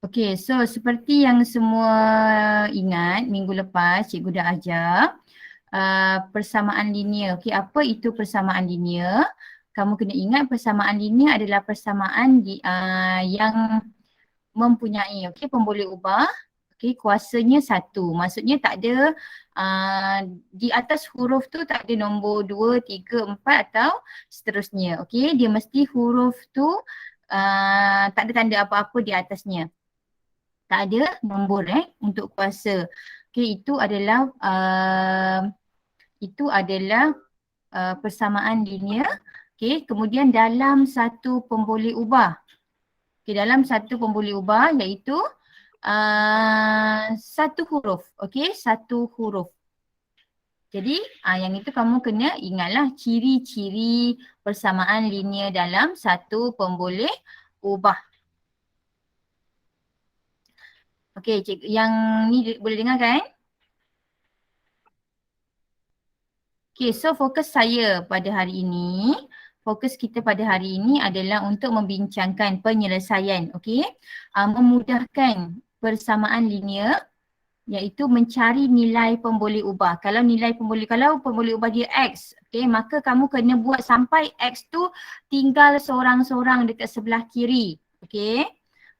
Okay, so seperti yang semua ingat minggu lepas cikgu dah ajar persamaan linear. Okay, apa itu persamaan linear? Kamu kena ingat persamaan linear adalah persamaan yang mempunyai pemboleh ubah. Okay, kuasanya satu. Maksudnya tak ada di atas huruf tu tak ada nombor 2, 3, 4 atau seterusnya. Okay, dia mesti huruf tu tak ada tanda apa-apa di atasnya. Tak ada nombor untuk kuasa. Okay, itu adalah persamaan linear. Okay, kemudian dalam satu pemboleh ubah. Okay, dalam satu pemboleh ubah iaitu satu huruf. Okay, satu huruf. Jadi yang itu kamu kena ingatlah ciri-ciri persamaan linear dalam satu pemboleh ubah. Okay, cikgu, yang ni boleh dengar kan? Okay, so fokus saya pada hari ini, fokus kita pada hari ini adalah untuk membincangkan penyelesaian, okay? Memudahkan persamaan linear iaitu mencari nilai pemboleh ubah. Kalau pemboleh ubah dia X, okay, maka kamu kena buat sampai X tu tinggal seorang-seorang dekat sebelah kiri, okay?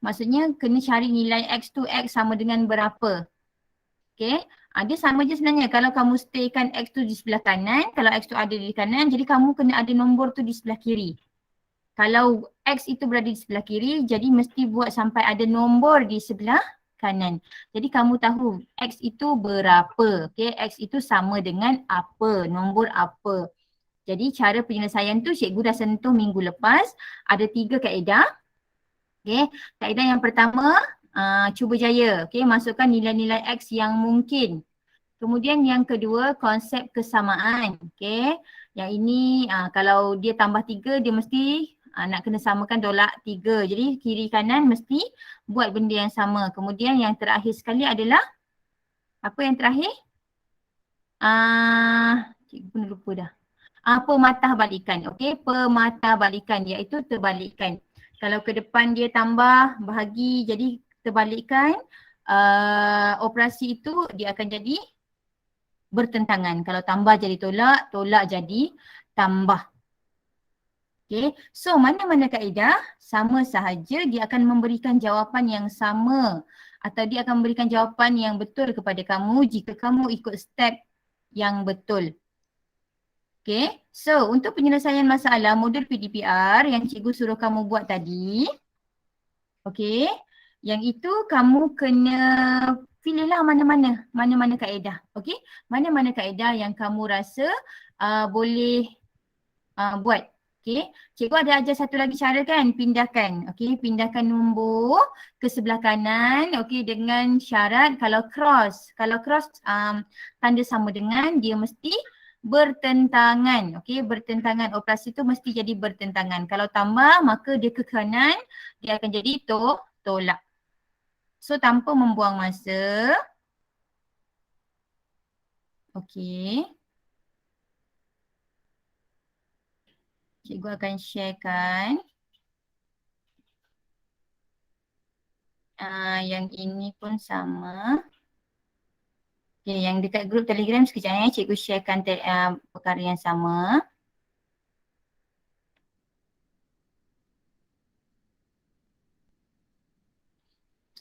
Maksudnya kena cari nilai X tu X sama dengan berapa. Okay, dia sama je sebenarnya. Kalau kamu staykan X tu di sebelah kanan, kalau X tu ada di kanan, jadi kamu kena ada nombor tu di sebelah kiri. Kalau X itu berada di sebelah kiri, jadi mesti buat sampai ada nombor di sebelah kanan. Jadi kamu tahu X itu berapa. Okay, X itu sama dengan apa, nombor apa. Jadi cara penyelesaian tu cikgu dah sentuh minggu lepas. Ada 3 kaedah. Okay, kaedah yang pertama, cuba jaya. Okay, masukkan nilai-nilai X yang mungkin. Kemudian yang kedua, konsep kesamaan. Okay, yang ini kalau dia tambah 3, dia mesti nak kena samakan tolak 3. Jadi kiri kanan mesti buat benda yang sama. Kemudian yang terakhir sekali adalah, apa yang terakhir? Cikgu pun lupa dah. Pematahbalikan. Okay, pematahbalikan iaitu terbalikkan. Kalau ke depan dia tambah, bahagi, jadi terbalikkan. Operasi itu dia akan jadi bertentangan. Kalau tambah jadi tolak, tolak jadi tambah. Okay, so mana-mana kaedah sama sahaja dia akan memberikan jawapan yang sama atau dia akan memberikan jawapan yang betul kepada kamu jika kamu ikut step yang betul. Okay, so untuk penyelesaian masalah modul PDPR yang cikgu suruh kamu buat tadi, okay, yang itu kamu kena pilihlah mana-mana kaedah, okay, mana-mana kaedah yang kamu rasa boleh buat. Okay, cikgu ada ajar satu lagi cara kan, pindahkan, okay, pindahkan nombor ke sebelah kanan, okay, dengan syarat kalau cross tanda sama dengan dia mesti bertentangan, okay, bertentangan, operasi tu mesti jadi bertentangan. Kalau tambah maka dia ke kanan, dia akan jadi tolak. So tanpa membuang masa, okay, cikgu akan sharekan. Yang ini pun sama. Okay, yang dekat grup Telegram sekejap cikgu sharekan perkara yang sama.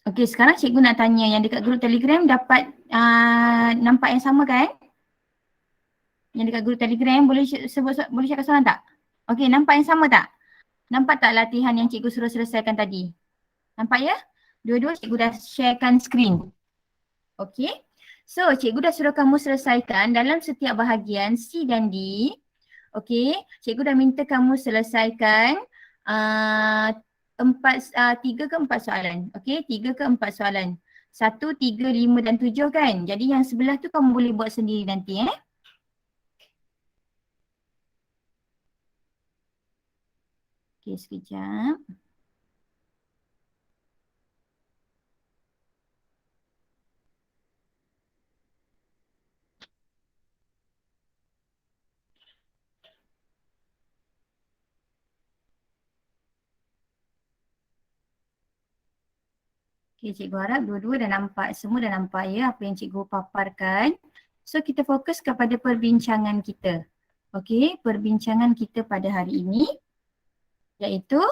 Okay, sekarang cikgu nak tanya yang dekat grup Telegram dapat nampak yang sama kan? Yang dekat grup Telegram boleh cakap soalan tak? Okay, nampak yang sama tak? Nampak tak latihan yang cikgu suruh selesaikan tadi? Nampak ya? Dua-dua cikgu dah sharekan screen. Okay. So, cikgu dah suruh kamu selesaikan dalam setiap bahagian C dan D. Okay. Cikgu dah minta kamu selesaikan 3 ke 4 soalan. Okay. 3 ke 4 soalan. 1, 3, 5 dan 7 kan? Jadi yang sebelah tu kamu boleh buat sendiri nanti Okay, sekejap. Okay, cikgu harap dua-dua dah nampak, semua dah nampak ya apa yang cikgu paparkan. So kita fokus kepada perbincangan kita. Okay, perbincangan kita pada hari ini iaitu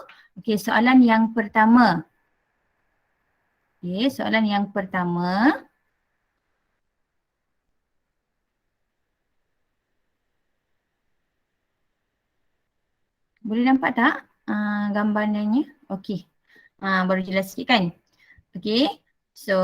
soalan yang pertama. Okay, soalan yang pertama. Boleh nampak tak gambarnya? Okay, baru jelas sikit kan? Okay, so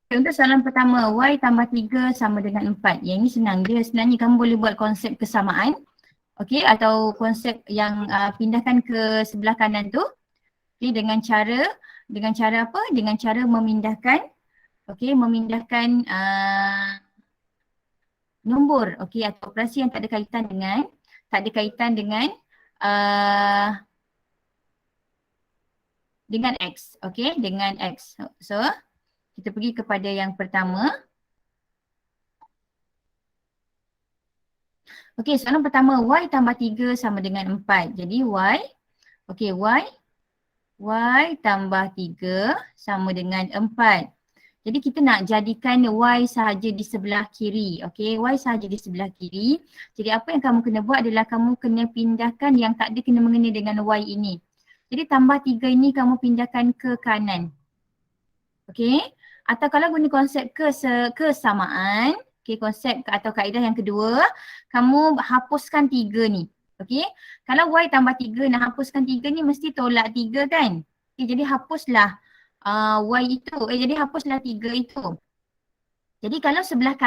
untuk soalan pertama, y tambah 3 sama dengan 4. Yang ini senang. Dia sebenarnya kamu boleh buat konsep kesamaan. Okay, atau konsep yang pindahkan ke sebelah kanan tu. Okay, dengan cara apa? Dengan cara memindahkan, memindahkan nombor, atau operasi yang tak ada kaitan dengan X, dengan X. So, kita pergi kepada yang pertama. Soalan pertama, y tambah 3 sama dengan 4. Jadi y tambah 3 sama dengan 4. Jadi kita nak jadikan y sahaja di sebelah kiri. Y sahaja di sebelah kiri. Jadi apa yang kamu kena buat adalah kamu kena pindahkan yang tak ada kena mengena dengan y ini. Jadi tambah 3 ini kamu pindahkan ke kanan. Atau kalau guna konsep kesamaan, konsep atau kaedah yang kedua, kamu hapuskan 3 ni. Kalau y tambah 3 nak hapuskan 3 ni mesti tolak 3 kan? Jadi hapuslah y itu, jadi hapuslah 3 itu. Jadi kalau sebelah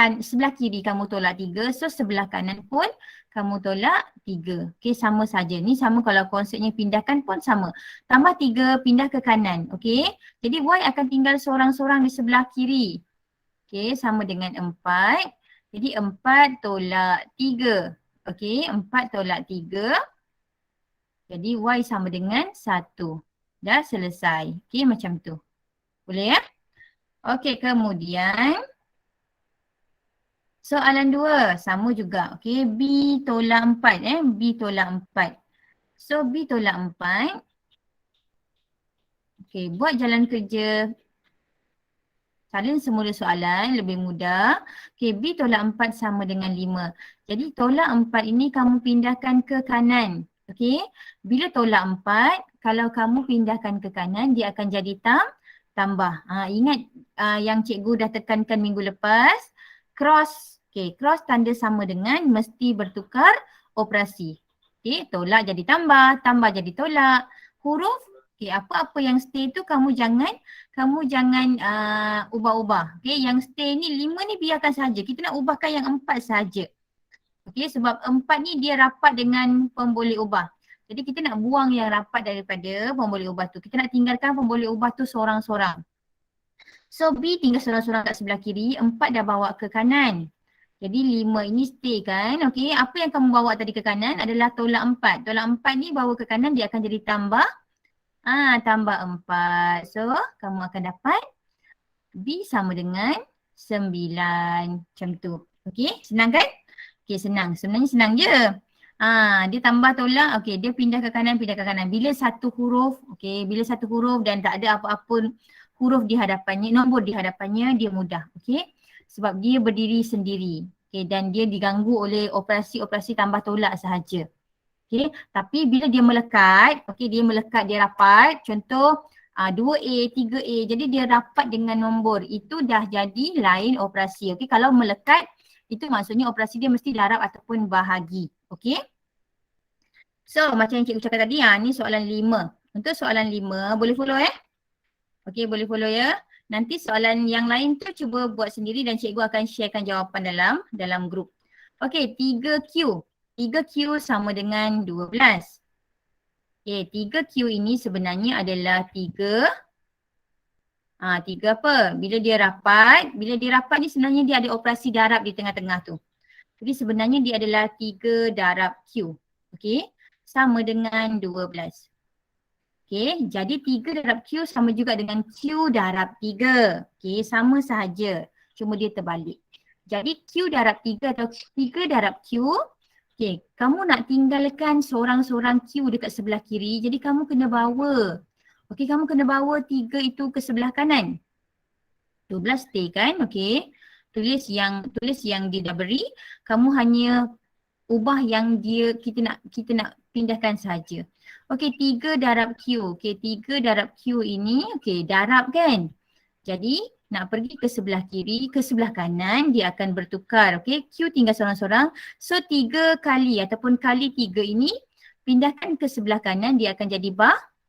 kiri kamu tolak 3, so sebelah kanan pun kamu tolak 3. Sama saja. Ni sama kalau konsepnya pindahkan pun sama. Tambah 3 pindah ke kanan. Jadi y akan tinggal seorang-seorang di sebelah kiri. Sama dengan 4. Jadi 4 tolak 3. 4 tolak 3. Jadi y sama dengan 1. Dah selesai. Macam tu. Boleh ya? Kemudian soalan 2 sama juga. B tolak 4 B tolak 4. So B tolak 4. Buat jalan kerja salin semula soalan lebih mudah. B tolak 4 sama dengan 5. Jadi tolak 4 ini kamu pindahkan ke kanan. Bila tolak 4, kalau kamu pindahkan ke kanan dia akan jadi tambah. Ingat yang cikgu dah tekankan minggu lepas. Cross. Cross tanda sama dengan mesti bertukar operasi. Tolak jadi tambah, tambah jadi tolak. Huruf, apa-apa yang stay tu kamu jangan ubah-ubah. Yang stay ni 5 ni biarkan saja. Kita nak ubahkan yang 4 saja. Sebab 4 ni dia rapat dengan pemboleh ubah. Jadi kita nak buang yang rapat daripada pemboleh ubah tu. Kita nak tinggalkan pemboleh ubah tu seorang-seorang. So B tinggal seorang-seorang kat sebelah kiri, 4 dah bawa ke kanan. Jadi 5 ini stay kan. Apa yang kamu bawa tadi ke kanan adalah tolak 4. Tolak 4 ni bawa ke kanan dia akan jadi tambah. Tambah 4. So kamu akan dapat B sama dengan 9. Macam tu. Senang kan? Senang. Sebenarnya senang je. Dia tambah tolak, dia pindah ke kanan, pindah ke kanan. Bila satu huruf, bila satu huruf dan tak ada apa-apa huruf di hadapannya, nombor di hadapannya, dia mudah. Sebab dia berdiri sendiri. Dan dia diganggu oleh operasi-operasi tambah tolak sahaja. Tapi bila dia melekat, dia rapat. Contoh 2A, 3A, jadi dia rapat dengan nombor. Itu dah jadi lain operasi. Kalau melekat, itu maksudnya operasi dia mesti darab ataupun bahagi. So macam yang cikgu cakap tadi, ni soalan 5. Untuk soalan 5, boleh follow boleh follow ya. Nanti soalan yang lain tu cuba buat sendiri dan cikgu akan sharekan jawapan dalam grup. 3Q. 3Q sama dengan 12. Okay, 3Q ini sebenarnya adalah 3 tiga apa? Bila dia rapat ni sebenarnya dia ada operasi darab di tengah-tengah tu. Jadi sebenarnya dia adalah 3 darab Q. Okey, sama dengan 12. Okey, jadi 3 darab Q sama juga dengan Q darab 3. Okey, sama sahaja. Cuma dia terbalik. Jadi Q darab 3 atau 3 darab Q. Okey, kamu nak tinggalkan seorang-seorang Q dekat sebelah kiri. Jadi kamu kena bawa. Okey, kamu kena bawa 3 itu ke sebelah kanan. 12 stay kan, okey. Tulis yang dia dah beri, kamu hanya ubah yang kita nak pindahkan saja. Okey, 3 darab Q. Okey, 3 darab Q ini okey, darab kan. Jadi nak pergi ke sebelah kiri, ke sebelah kanan dia akan bertukar. Okey, Q tinggal seorang-seorang. So 3 kali ataupun kali 3 ini pindahkan ke sebelah kanan dia akan jadi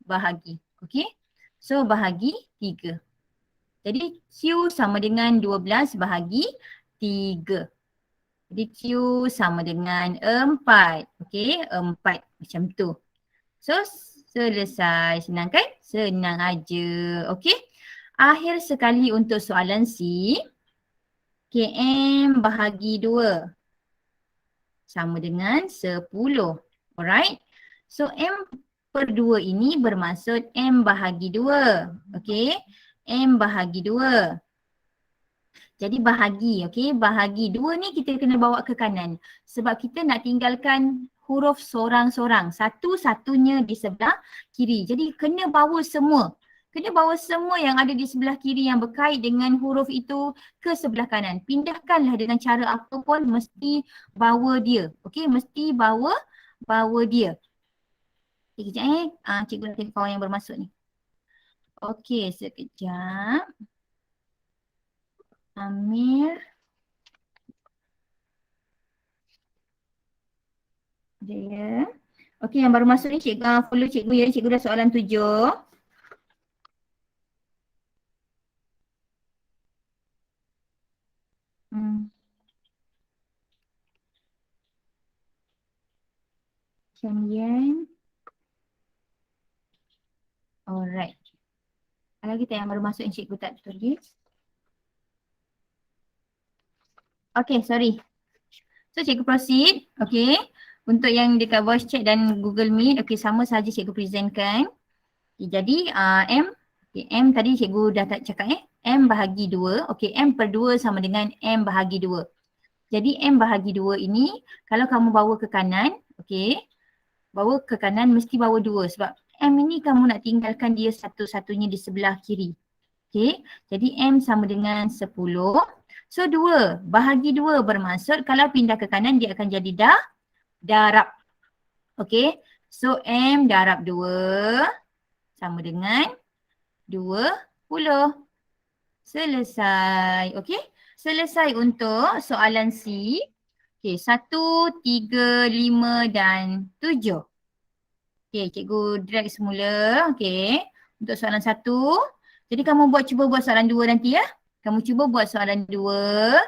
bahagi. Okey. So bahagi 3. Jadi Q sama dengan 12 bahagi 3. Jadi Q sama dengan 4. Okey, 4 macam tu. So selesai. Senang kan? Senang aja. Okey. Akhir sekali untuk soalan C. KM bahagi 2 sama dengan 10. Alright. So M per 2 ini bermaksud M bahagi 2. Okey. M bahagi 2. Jadi bahagi, okey, bahagi 2 ni kita kena bawa ke kanan. Sebab kita nak tinggalkan huruf sorang-sorang, satu-satunya di sebelah kiri. Jadi kena bawa semua. Kena bawa semua yang ada di sebelah kiri yang berkait dengan huruf itu ke sebelah kanan. Pindahkanlah dengan cara apa pun mesti bawa dia. Okey, mesti bawa dia. Okay, kejap cikgu nak tengok kawan yang bermasuk ni. Okey, sekejap. Amir. Ya. Okey, yang baru masuk ni cikgu follow cikgu ya. Cikgu dah soalan 7. Chen. Alright. Ada lagi tak yang baru masuk yang cikgu tak tulis? Okay, sorry. So cikgu proceed. Okay. Untuk yang dekat voice chat dan Google Meet, okay, sama saja cikgu presentkan. Okay, jadi M, okay, M tadi cikgu dah tak cakap M bahagi 2. Okay, M per 2 sama dengan M bahagi 2. Jadi M bahagi 2 ini kalau kamu bawa ke kanan, okay, bawa ke kanan mesti bawa 2 sebab M ini kamu nak tinggalkan dia satu-satunya di sebelah kiri. Okay, jadi M sama dengan 10. So 2 bahagi 2 bermaksud kalau pindah ke kanan dia akan jadi darab. Okay, so M darab 2 sama dengan 20. Selesai. Okay, selesai untuk soalan C. Okay, 1, 3, 5 dan 7. Okay, cikgu drag semula. Okay, untuk soalan 1. Jadi kamu cuba buat soalan 2 nanti ya. Kamu cuba buat soalan 2.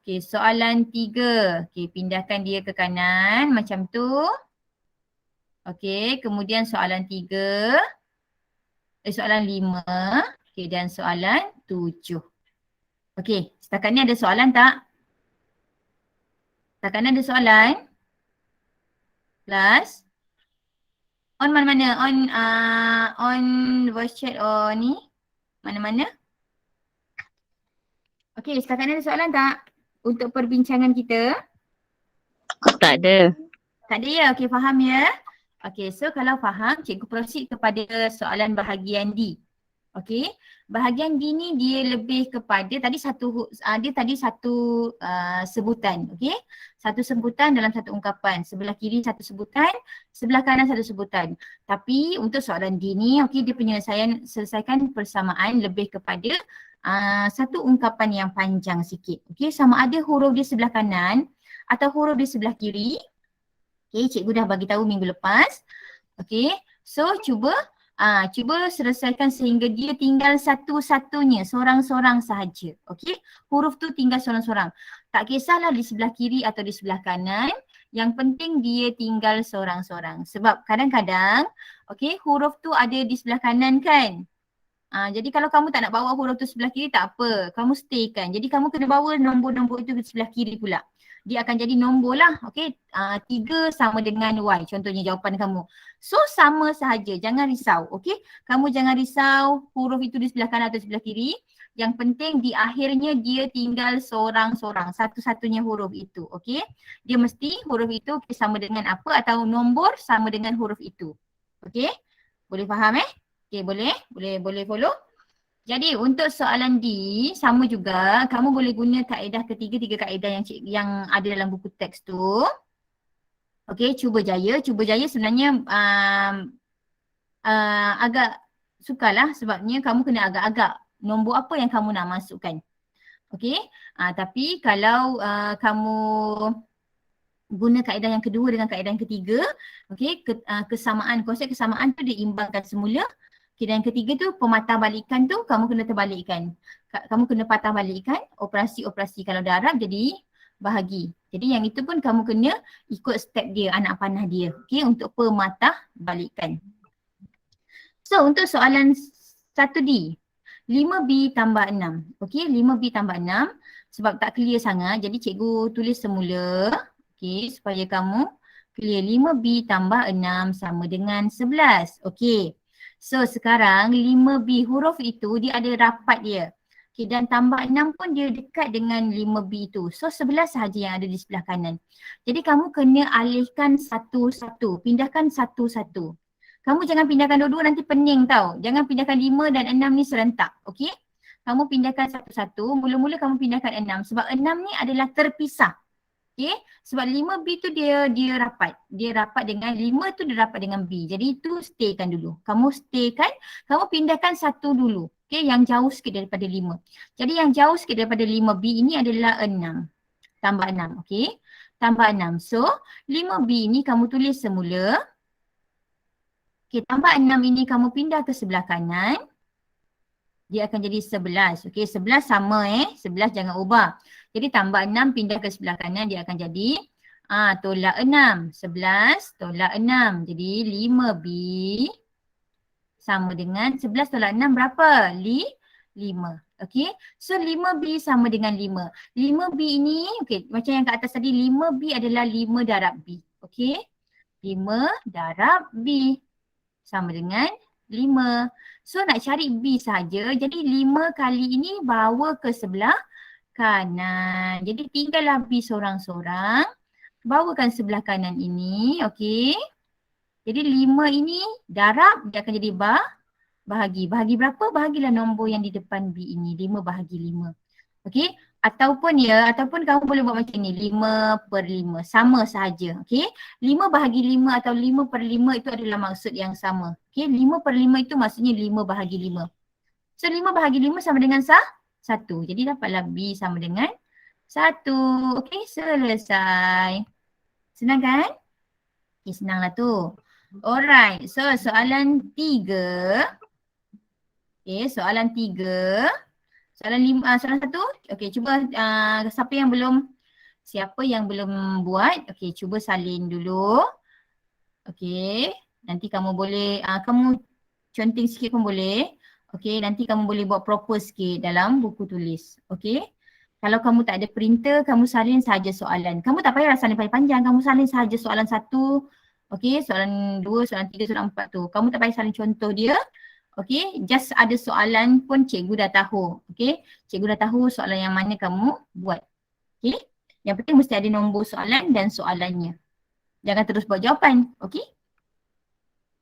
Okay, soalan 3. Okay, pindahkan dia ke kanan macam tu. Okay, kemudian soalan 3. Soalan 5. Okay, dan soalan 7. Okay, setakat ni ada soalan tak? Setakat ni ada soalan? Kelas? On mana-mana? On voice chat or ni? Mana-mana? Okay, setakat ni ada soalan tak? Untuk perbincangan kita? Tak ada. Tak ada ya? Okay, faham ya? Okay, so kalau faham, cikgu proceed kepada soalan bahagian D. Okay, bahagian D ni dia lebih kepada tadi satu sebutan, okay. Satu sebutan dalam satu ungkapan. Sebelah kiri satu sebutan, sebelah kanan satu sebutan. Tapi untuk soalan D ni, okay, dia penyelesaian selesaikan persamaan lebih kepada satu ungkapan yang panjang sikit. Okay, sama ada huruf di sebelah kanan atau huruf di sebelah kiri. Okay, cikgu dah bagi tahu minggu lepas. Okay, so cuba selesaikan sehingga dia tinggal satu-satunya, seorang-seorang sahaja. Okey, huruf tu tinggal seorang-seorang. Tak kisahlah di sebelah kiri atau di sebelah kanan. Yang penting dia tinggal seorang-seorang. Sebab kadang-kadang, okay, huruf tu ada di sebelah kanan kan. Jadi kalau kamu tak nak bawa huruf tu sebelah kiri tak apa. Kamu stay kan. Jadi kamu kena bawa nombor-nombor itu ke sebelah kiri pula. Dia akan jadi nombor lah. Okay. 3 sama dengan Y. Contohnya jawapan kamu. So sama sahaja. Jangan risau. Okay. Kamu jangan risau huruf itu di sebelah kanan atau sebelah kiri. Yang penting di akhirnya dia tinggal seorang-seorang. Satu-satunya huruf itu. Okay. Dia mesti huruf itu sama dengan apa atau nombor sama dengan huruf itu. Okay. Boleh faham Okay, boleh follow. Jadi untuk soalan D sama juga, kamu boleh guna kaedah tiga kaedah yang ada dalam buku teks tu. Okay, cuba jaya sebenarnya agak sukarlah sebabnya kamu kena agak-agak nombor apa yang kamu nak masukkan. Okay, tapi kalau kamu guna kaedah yang kedua dengan kaedah yang ketiga, okay, konsep kesamaan tu diimbangkan semula. Okay, dan yang ketiga tu pematah balikan tu kamu kena terbalikkan. Kamu kena patah balikkan operasi-operasi kalau darab jadi bahagi. Jadi yang itu pun kamu kena ikut step dia, anak panah dia. Okay, untuk pematah balikan. So untuk soalan 1D, 5B tambah 6. Okay, 5B tambah 6 sebab tak clear sangat jadi cikgu tulis semula. Okay, supaya kamu clear. 5B tambah 6 sama dengan 11. Okay. So sekarang 5B huruf itu dia ada rapat dia. Okay, dan tambah 6 pun dia dekat dengan 5B itu. So 11 sahaja yang ada di sebelah kanan. Jadi kamu kena alihkan satu-satu. Pindahkan satu-satu. Kamu jangan pindahkan dua-dua nanti pening tau. Jangan pindahkan 5 dan 6 ni serentak. Okay. Kamu pindahkan satu-satu. Mula-mula kamu pindahkan 6. Sebab 6 ni adalah terpisah. Okay, sebab 5B tu dia rapat. Dia rapat dengan 5 tu dia rapat dengan B. Jadi itu staykan dulu. Kamu staykan, kamu pindahkan satu dulu. Okay, yang jauh sikit daripada 5. Jadi yang jauh sikit daripada 5B ini adalah 6. Tambah 6, okay. Tambah 6. So, 5B ini kamu tulis semula. Okay, tambah 6 ini kamu pindah ke sebelah kanan. Dia akan jadi 11. Okay, 11 sama 11 jangan ubah. Jadi tambah 6 pindah ke sebelah kanan dia akan jadi tolak 6. 11 tolak 6. Jadi 5B sama dengan 11 tolak 6 berapa? 5. Okay. So 5B sama dengan 5. 5B ini okay, macam yang kat atas tadi 5B adalah 5 darab B. Okay. 5 darab B sama dengan 5. So nak cari B saja. Jadi 5 kali ini bawa ke sebelah kanan. Jadi tinggallah B seorang-seorang. Bawakan sebelah kanan ini. Okey. Jadi 5 ini darab dia akan jadi bahagi. Bahagi berapa? Bahagilah nombor yang di depan B ini. 5 bahagi 5. Okey. Ataupun kamu boleh buat macam ni. 5/5. Sama sahaja. Okey. 5 bahagi 5 atau 5/5 itu adalah maksud yang sama. Okey. 5/5 itu maksudnya 5 bahagi 5. So 5 bahagi 5 sama dengan 1. Jadi dapatlah B sama dengan 1. Okey, selesai. Senang kan? Okay, senanglah tu. Alright, so soalan 3. Okay, soalan 3. Soalan 1. Okay, cuba siapa yang belum buat, okay, cuba salin dulu. Okay, nanti kamu boleh, kamu conteng sikit pun boleh. Okay, nanti kamu boleh buat proper sikit dalam buku tulis. Okay. Kalau kamu tak ada printer, kamu salin sahaja soalan. Kamu tak payah salin panjang-panjang. Kamu salin sahaja soalan 1. Okay, soalan 2, soalan 3, soalan 4 tu. Kamu tak payah salin contoh dia. Okay, just ada soalan pun cikgu dah tahu. Okay, cikgu dah tahu soalan yang mana kamu buat. Okay, yang penting mesti ada nombor soalan dan soalannya. Jangan terus buat jawapan. Okay.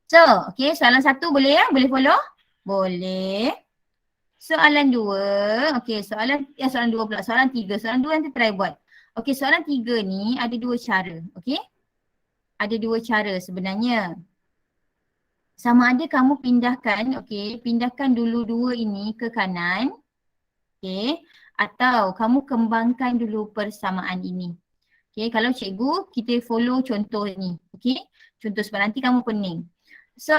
So, okay, soalan 1 boleh ya? Boleh follow? Boleh. Soalan 2, okey soalan 2 pula, soalan 3. Soalan 2 nanti try buat. Okey soalan 3 ni ada 2 cara, okey. Ada 2 cara sebenarnya. Sama ada kamu pindahkan, okey, pindahkan dulu 2 ini ke kanan. Okey, atau kamu kembangkan dulu persamaan ini. Okey, kalau cikgu kita follow contoh ni, okey. Contoh sebab nanti kamu pening. So,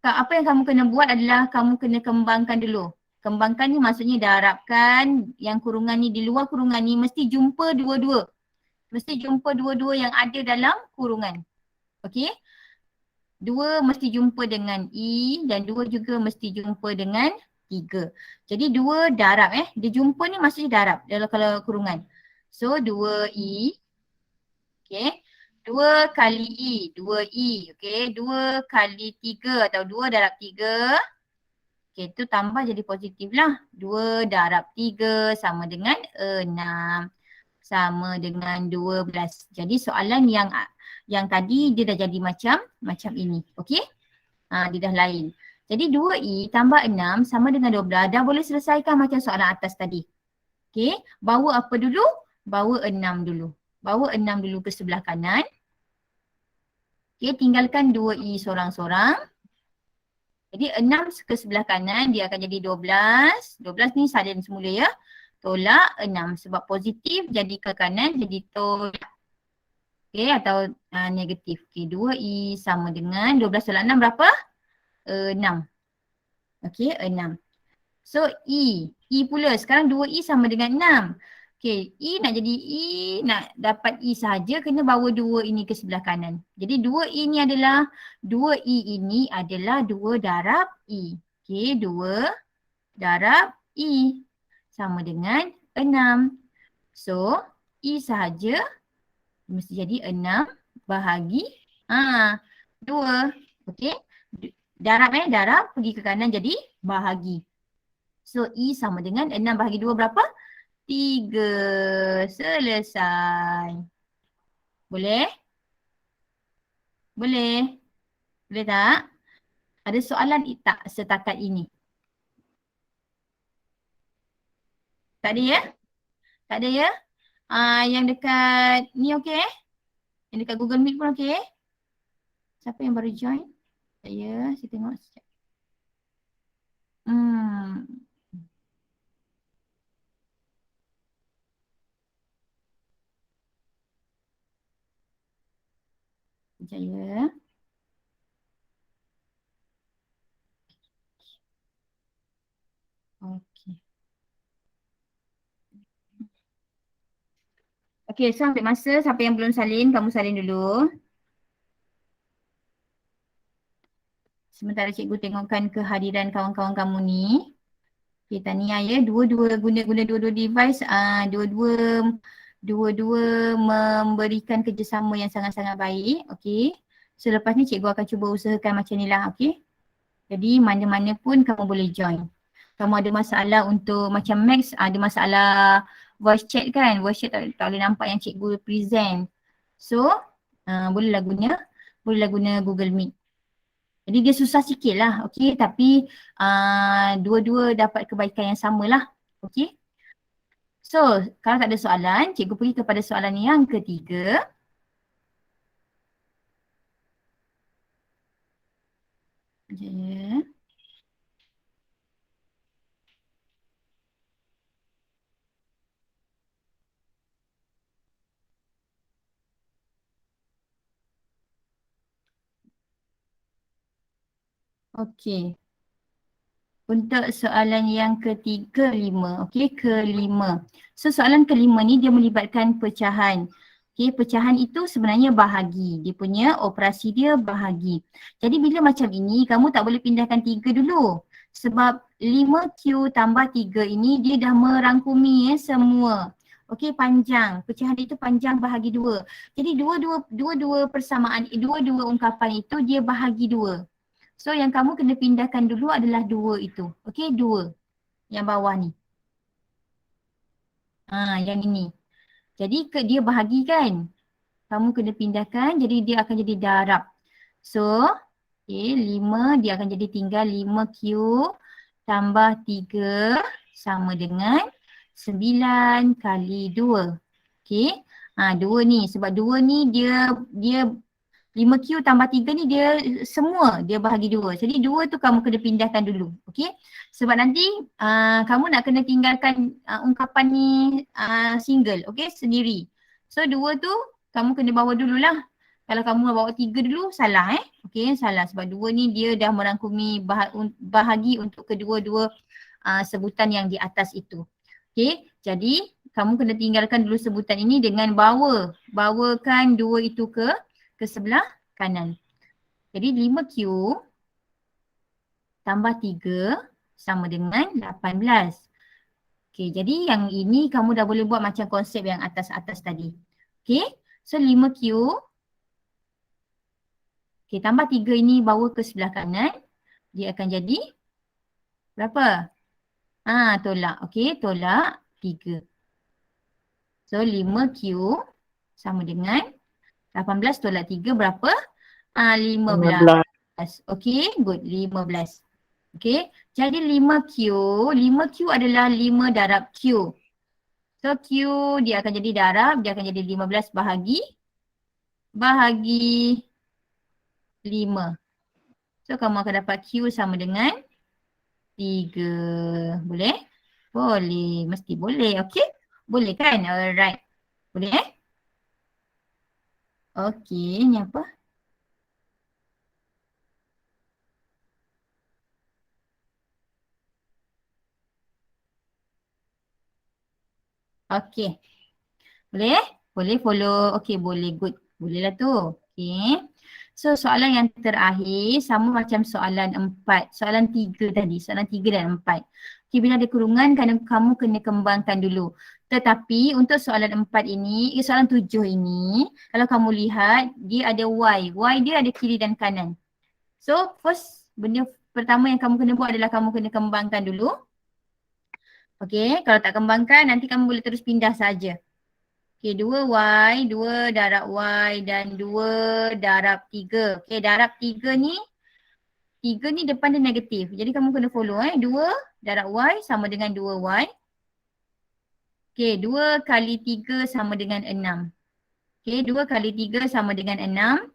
apa yang kamu kena buat adalah kamu kena kembangkan dulu. Kembangkan ni maksudnya darabkan yang kurungan ni di luar kurungan ni mesti jumpa dua-dua. mesti jumpa dua-dua yang ada dalam kurungan. Okey. Dua mesti jumpa dengan E dan dua juga mesti jumpa dengan 3. Jadi dua darab dia jumpa ni maksudnya darab dalam kalau kurungan. So 2E, okey. 2 kali E, 2E, okey. 2 kali 3 atau 2 darab 3. Okey, tu tambah jadi positif lah. 2 darab 3 sama dengan 6. Sama dengan 12. Jadi soalan yang tadi dia dah jadi macam ini. Okey? Dia dah lain. Jadi 2E tambah 6 sama dengan 12. Dah boleh selesaikan macam soalan atas tadi. Okey? Bawa apa dulu? Bawa 6 dulu. Bawa 6 dulu ke sebelah kanan. Okey, tinggalkan 2E sorang-sorang. Jadi 6 ke sebelah kanan dia akan jadi 12. 12 ni salin semula ya. Tolak 6 sebab positif jadi ke kanan jadi tolak. Okey, atau negatif. Okey, 2E sama dengan 12 tolak 6 berapa? 6. Okey, 6. So E pula sekarang 2E sama dengan 6. Okey, E nak jadi E, nak dapat E sahaja kena bawa 2 ini ke sebelah kanan. Jadi 2E ni adalah 2E ini adalah 2 darab E. Okey, 2 darab E sama dengan 6. So E sahaja mesti jadi 6 bahagi 2. Okey. Darab pergi ke kanan jadi bahagi. So E sama dengan 6 bahagi 2 berapa? 3. Selesai. Boleh? Boleh? Boleh tak? Ada soalan tak setakat ini? Tak ada ya? Tak ada ya? Yang dekat ni okey? Yang dekat Google Meet pun okey? Siapa yang baru join? Saya tengok sekejap. Sekejap ya. Okey. Okey, so ambil masa. Siapa yang belum salin, kamu salin dulu. Sementara cikgu tengokkan kehadiran kawan-kawan kamu ni. Okey, tahniah ya. Dua-dua guna dua-dua device. Dua-dua memberikan kerjasama yang sangat-sangat baik. Okey. Selepas ni cikgu akan cuba usahakan macam ni lah. Okey. Jadi mana-mana pun kamu boleh join. Kamu ada masalah untuk macam Max, ada masalah voice chat kan. Voice chat tak boleh nampak yang cikgu present. So, bolehlah guna Google Meet. Jadi dia susah sikit lah, okey. Tapi dua-dua dapat kebaikan yang sama lah, okey. So, kalau tak ada soalan, cikgu pergi kepada soalan yang ketiga. Sekejap ya. Okey. Untuk soalan yang kelima, okey, kelima. So soalan kelima ni dia melibatkan pecahan. Okey, pecahan itu sebenarnya bahagi. Dia punya operasi dia bahagi. Jadi bila macam ini, kamu tak boleh pindahkan 3 dulu. Sebab 5Q tambah 3 ini dia dah merangkumi semua. Okey, panjang. Pecahan itu panjang bahagi 2. Jadi dua-dua persamaan, dua-dua ungkapan itu dia bahagi 2. So yang kamu kena pindahkan dulu adalah 2 itu. Okey, 2. Yang bawah ni. Yang ini. Jadi dia bahagi kan. Kamu kena pindahkan jadi dia akan jadi darab. So, okey, 5 dia akan jadi tinggal 5Q tambah 3 sama dengan 9 kali 2. Okey. 2 ni sebab 2 ni dia 5Q tambah 3 ni dia semua dia bahagi 2. Jadi 2 tu kamu kena pindahkan dulu. Okey. Sebab nanti kamu nak kena tinggalkan ungkapan ni single. Okey, sendiri. So 2 tu kamu kena bawa dululah. Kalau kamu bawa 3 dulu salah Okey, salah sebab 2 ni dia dah merangkumi bahagi untuk kedua-dua sebutan yang di atas itu. Okey, jadi kamu kena tinggalkan dulu sebutan ini dengan bawakan 2 itu ke sebelah kanan. Jadi 5Q tambah 3 sama dengan 18. Okey, jadi yang ini kamu dah boleh buat macam konsep yang atas-atas tadi. Okey, so 5Q. Okey, tambah 3 ini bawa ke sebelah kanan. Dia akan jadi berapa? Tolak. Okey, tolak 3. So 5Q sama dengan 18 tolak 3 berapa? 15. 15. Okey, good. 15. Okey, jadi 5Q adalah 5 darab Q. So Q dia akan jadi darab, dia akan jadi 15 bahagi 5. So kamu akan dapat Q sama dengan 3. Boleh? Boleh. Mesti boleh. Okey? Boleh kan? Alright. Boleh Okey, ni apa? Okey. Boleh? Boleh follow. Okey, boleh. Good. Bolehlah tu. Okey. So soalan yang terakhir sama macam soalan 4. Soalan 3 tadi. Soalan 3 dan 4. Okey, bila ada kurungan kamu kena kembangkan dulu. Tetapi untuk soalan 4 ini, soalan 7 ini, kalau kamu lihat dia ada Y. Y dia ada kiri dan kanan. So first benda pertama yang kamu kena buat adalah kamu kena kembangkan dulu. Okey, kalau tak kembangkan nanti kamu boleh terus pindah saja. Okey, 2Y, 2 darab Y dan 2 darab 3. Okey, darab 3 ni depan dia negatif. Jadi kamu kena follow 2 darab Y sama dengan 2Y. Okey, 2 kali 3 sama dengan 6. Okey, 2 kali 3 sama dengan 6.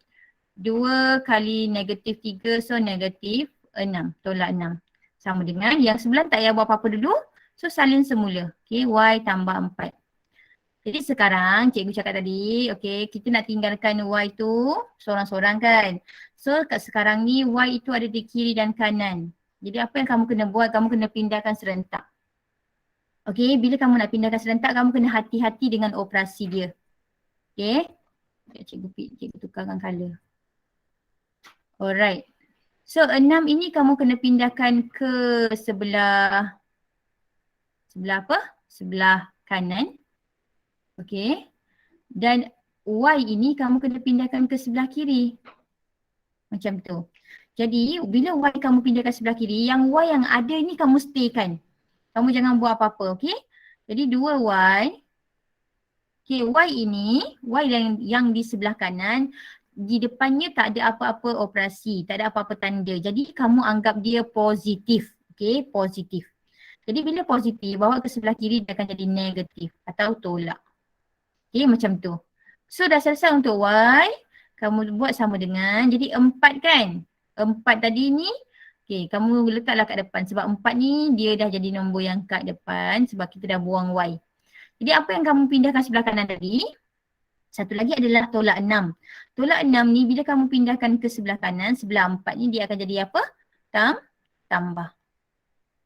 2 kali negatif 3, so negatif 6. Tolak 6. Sama dengan yang sebelah tak payah buat apa-apa dulu. So salin semula. Okey, Y tambah 4. Jadi sekarang cikgu cakap tadi, okey, kita nak tinggalkan Y tu seorang-seorang kan. So kat sekarang ni Y itu ada di kiri dan kanan. Jadi apa yang kamu kena buat, kamu kena pindahkan serentak. Okey, bila kamu nak pindahkan serentak, kamu kena hati-hati dengan operasi dia. Okey. Cikgu tukarkan colour. Alright. So 6 ini kamu kena pindahkan ke sebelah apa? Sebelah kanan. Okey. Dan Y ini kamu kena pindahkan ke sebelah kiri. Macam tu. Jadi bila Y kamu pindahkan sebelah kiri, yang Y yang ada ni kamu staykan. Kamu jangan buat apa-apa, okey? Jadi 2Y. Okey, Y ini, Y yang di sebelah kanan, di depannya tak ada apa-apa operasi, tak ada apa-apa tanda. Jadi kamu anggap dia positif. Okey, positif. Jadi bila positif, bawa ke sebelah kiri dia akan jadi negatif atau tolak. Okey, macam tu. So dah selesai untuk Y, kamu buat sama dengan, jadi 4 kan? 4 tadi ni, okey, kamu letaklah kat depan sebab 4 ni dia dah jadi nombor yang kat depan sebab kita dah buang Y. Jadi apa yang kamu pindahkan sebelah kanan tadi, satu lagi adalah tolak 6. Tolak 6 ni bila kamu pindahkan ke sebelah kanan, sebelah 4 ni dia akan jadi apa? Tambah.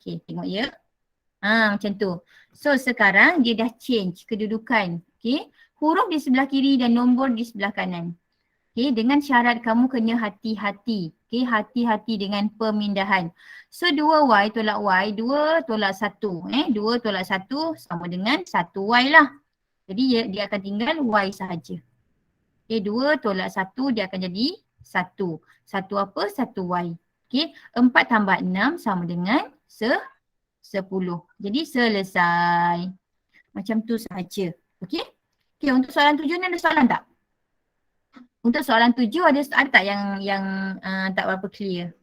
Okey, tengok ya. Macam tu. So sekarang dia dah change kedudukan. Okey, huruf di sebelah kiri dan nombor di sebelah kanan. Okey, dengan syarat kamu kena hati-hati. Okey, hati-hati dengan pemindahan. So 2Y tolak Y, 2 tolak 1. 2 tolak 1 sama dengan 1Y lah. Jadi dia akan tinggal Y sahaja. Okey, 2 tolak 1 dia akan jadi 1. 1 apa? 1Y. Okey, 4 tambah 6 sama dengan 10. Jadi selesai. Macam tu sahaja. Okey? Okey, untuk soalan 7 ni ada soalan tak? Untuk soalan 7 ada tak yang tak berapa clear?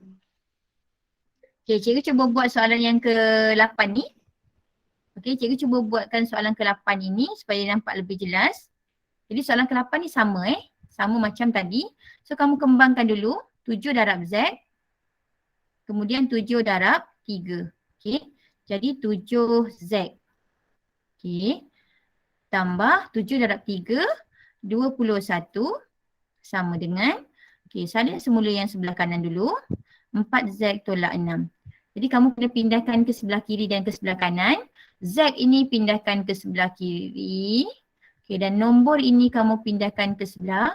Okey, cikgu cuba buat soalan yang ke-8 ni. Okey, cikgu cuba buatkan soalan ke-8 ini supaya nampak lebih jelas. Jadi soalan ke-8 ni sama sama macam tadi. So kamu kembangkan dulu 7 darab Z. Kemudian 7 darab 3. Okey, jadi 7Z. Okey, tambah 7 darab 3, 21 sama dengan, okey, salin semula yang sebelah kanan dulu, 4Z tolak 6. Jadi kamu kena pindahkan ke sebelah kiri dan ke sebelah kanan. Z ini pindahkan ke sebelah kiri. Okay, dan nombor ini kamu pindahkan ke sebelah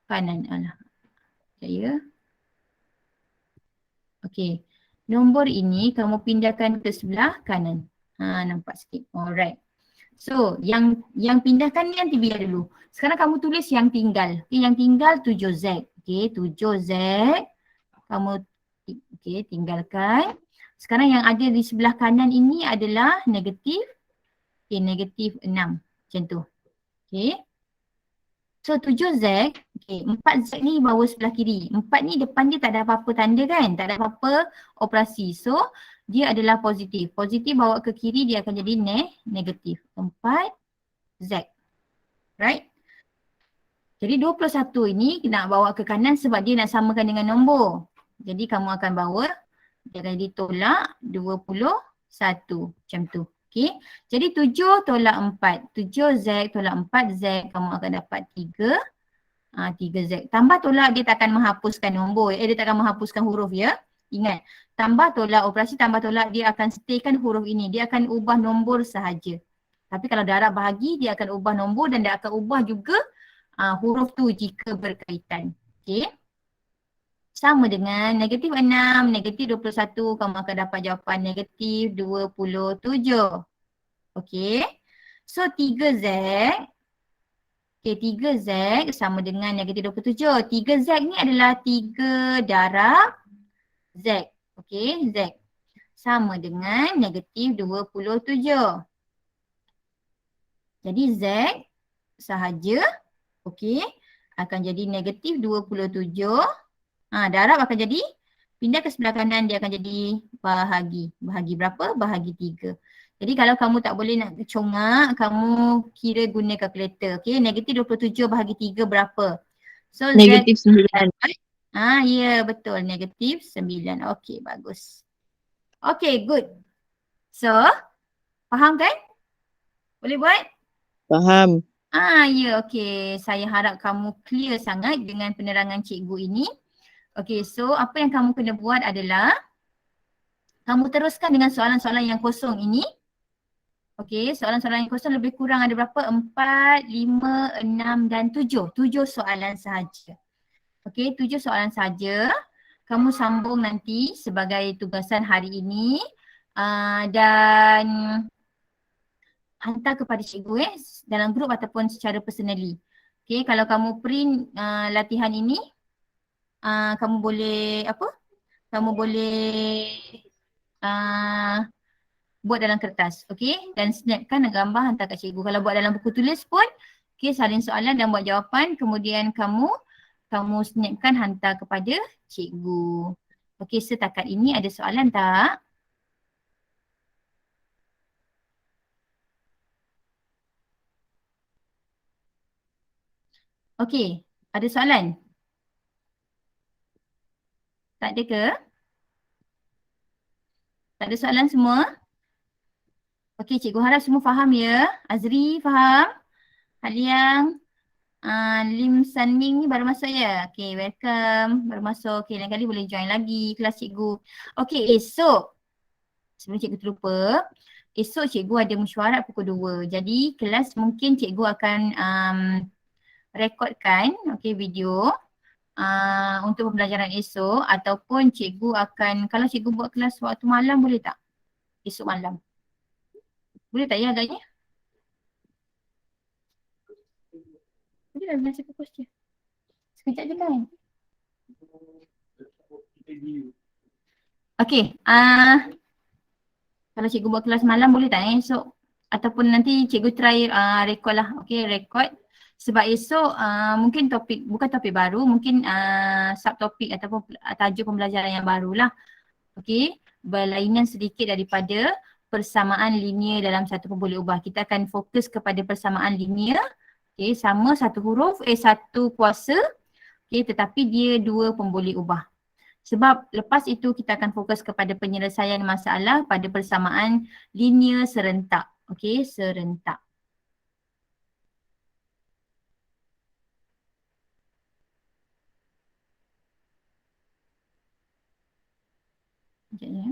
kanan. Alah, saya. Okay, nombor ini kamu pindahkan ke sebelah kanan. Nampak sikit. Alright. So, yang pindahkan ni nanti biar dulu. Sekarang kamu tulis yang tinggal. Okay, yang tinggal 7Z. Okay, 7Z. Kamu tinggalkan. Sekarang yang ada di sebelah kanan ini adalah negatif. Okay, negatif 6. Macam tu. Okay. So 7Z, okay, 4Z ni bawa sebelah kiri. 4 ni depan dia tak ada apa-apa tanda kan? Tak ada apa-apa operasi. So dia adalah positif. Positif bawa ke kiri dia akan jadi negatif. 4Z. Right? Jadi 21 ini nak bawa ke kanan sebab dia nak samakan dengan nombor. Jadi kamu akan bawa, dia akan jadi tolak 21. Macam tu. Okay. Jadi 7 tolak 4. 7Z tolak 4Z kamu akan dapat 3. 3Z. Tambah tolak dia tak akan menghapuskan nombor. Dia tak akan menghapuskan huruf ya. Ingat. Tambah tolak, operasi tambah tolak dia akan staykan huruf ini. Dia akan ubah nombor sahaja. Tapi kalau darab bahagi dia akan ubah nombor dan dia akan ubah juga huruf tu jika berkaitan. Okay. Sama dengan negatif 6, negatif 21 kamu akan dapat jawapan negatif 27. Okay. So 3Z. Okay, 3Z sama dengan negatif 27. 3Z ni adalah 3 darab Z. Okay, Z. Sama dengan negatif 27. Jadi Z sahaja, okay, akan jadi negatif 27. Darab akan jadi, pindah ke sebelah kanan dia akan jadi bahagi. Bahagi berapa? Bahagi 3. Jadi kalau kamu tak boleh nak congak, kamu kira guna kalkulator. Okay, negatif 27 bahagi 3 berapa? So Negatif 9. Ya betul, negatif 9. Okay, bagus. Okay, good. So, faham kan? Boleh buat? Faham. Ya, okay. Saya harap kamu clear sangat dengan penerangan cikgu ini. Okay, so apa yang kamu kena buat adalah kamu teruskan dengan soalan-soalan yang kosong ini. Okey, soalan-soalan yang kosong lebih kurang ada berapa? 4, 5, 6 dan 7. 7 soalan sahaja. Okey, 7 soalan sahaja. Kamu sambung nanti sebagai tugasan hari ini dan hantar kepada cikgu dalam grup ataupun secara personally. Okey, kalau kamu print latihan ini, kamu boleh apa? Kamu boleh buat dalam kertas, okey? Dan snapkan gambar hantar kat cikgu. Kalau buat dalam buku tulis pun, okey, salin soalan dan buat jawapan, kemudian kamu snapkan hantar kepada cikgu. Okey, setakat ini ada soalan tak? Okey, ada soalan? Tak ada ke? Tak ada soalan semua? Okey, cikgu harap semua faham ya. Azri faham? Haliang, Lim San Ming ni baru masuk ya? Okay, welcome. Baru masuk. Okay, lain kali boleh join lagi kelas cikgu. Okay, esok. Sebelum cikgu terlupa, esok cikgu ada mesyuarat pukul 2. Jadi kelas mungkin cikgu akan rekodkan video untuk pembelajaran esok ataupun cikgu akan, kalau cikgu buat kelas waktu malam boleh tak? Esok malam. Boleh tak ya agaknya? Boleh lah nak cakap question. Sekejap je kan? Okay, kalau cikgu buat kelas malam boleh tak esok? Ataupun nanti cikgu try record lah, okay, record. Sebab esok mungkin topik, bukan topik baru, mungkin subtopik ataupun tajuk pembelajaran yang barulah. Okay, berlainan sedikit daripada persamaan linear dalam satu pun boleh ubah. Kita akan fokus kepada persamaan linear, okay, sama satu huruf, satu kuasa, okay, tetapi dia dua pun boleh ubah. Sebab lepas itu kita akan fokus kepada penyelesaian masalah pada persamaan linear serentak. Okey, serentak. Sekejap ya.